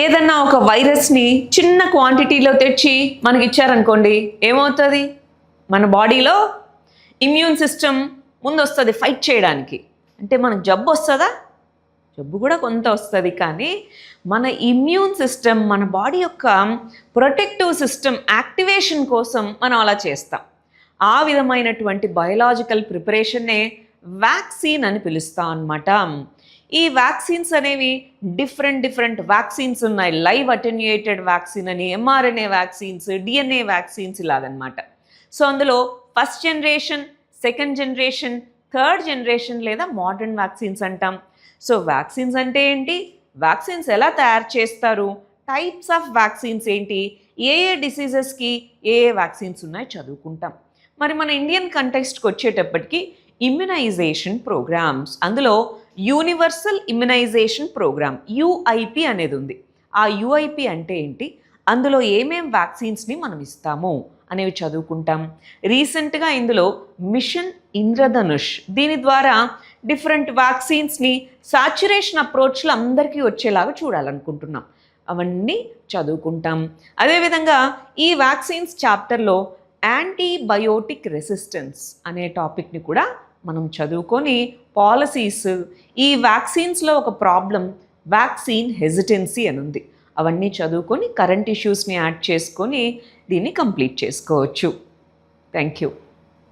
ఏదన్నా ఒక వైరస్ని చిన్న క్వాంటిటీలో తెచ్చి మనకి ఇచ్చారనుకోండి, ఏమవుతుంది? మన బాడీలో ఇమ్యూన్ సిస్టమ్ ముందు వస్తుంది ఫైట్ చేయడానికి. అంటే మనకు జబ్బు వస్తుందా? జబ్బు కూడా కొంత వస్తుంది, కానీ మన ఇమ్యూన్ సిస్టమ్, మన బాడీ యొక్క ప్రొటెక్టివ్ సిస్టమ్ యాక్టివేషన్ కోసం మనం అలా చేస్తాం. ఆ విధమైనటువంటి బయోలాజికల్ ప్రిపరేషన్నే వ్యాక్సిన్ అని పిలుస్తాం అన్నమాట. ఈ వ్యాక్సిన్స్ అనేవి డిఫరెంట్ వ్యాక్సిన్స్ ఉన్నాయి. లైవ్ అటెన్యూయేటెడ్ వ్యాక్సిన్ అని, ఎంఆర్ఎన్ఏ వ్యాక్సిన్స్, డిఎన్ఏ వ్యాక్సిన్స్ ఇలాగనమాట. సో అందులో first generation, second generation, third generation లేదా మోడర్న్ వ్యాక్సిన్స్ అంటాం. సో వ్యాక్సిన్స్ అంటే ఏంటి, వ్యాక్సిన్స్ ఎలా తయారు చేస్తారు, టైప్స్ ఆఫ్ వ్యాక్సిన్స్ ఏంటి, ఏ డిసీజెస్కి ఏ వ్యాక్సిన్స్ ఉన్నాయి చదువుకుంటాం. మరి మన ఇండియన్ కంటెక్స్ట్కి వచ్చేటప్పటికి ఇమ్యునైజేషన్ ప్రోగ్రామ్స్, అందులో యూనివర్సల్ ఇమ్యునైజేషన్ ప్రోగ్రామ్ యుఐపి అనేది ఉంది. ఆ యుఐపి అంటే ఏంటి, అందులో ఏమేం వ్యాక్సిన్స్ని మనం ఇస్తాము అనేవి చదువుకుంటాం. రీసెంట్గా ఇందులో మిషన్ ఇంద్రధనుష్, దీని ద్వారా డిఫరెంట్ వ్యాక్సిన్స్ని సాచురేషన్ అప్రోచ్లో అందరికీ వచ్చేలాగా చూడాలనుకుంటున్నాం. అవన్నీ చదువుకుంటాం. అదేవిధంగా ఈ వ్యాక్సిన్స్ చాప్టర్లో యాంటీబయోటిక్ రెసిస్టెన్స్ అనే టాపిక్ని కూడా మనం చదువుకొని పాలసీస్, ఈ వ్యాక్సిన్స్లో ఒక ప్రాబ్లం వ్యాక్సిన్ హెజిటెన్సీ అని ఉంది, అవన్నీ చదువుకొని కరెంట్ ఇష్యూస్ని యాడ్ చేసుకొని దీన్ని కంప్లీట్ చేసుకోవచ్చు. Thank you.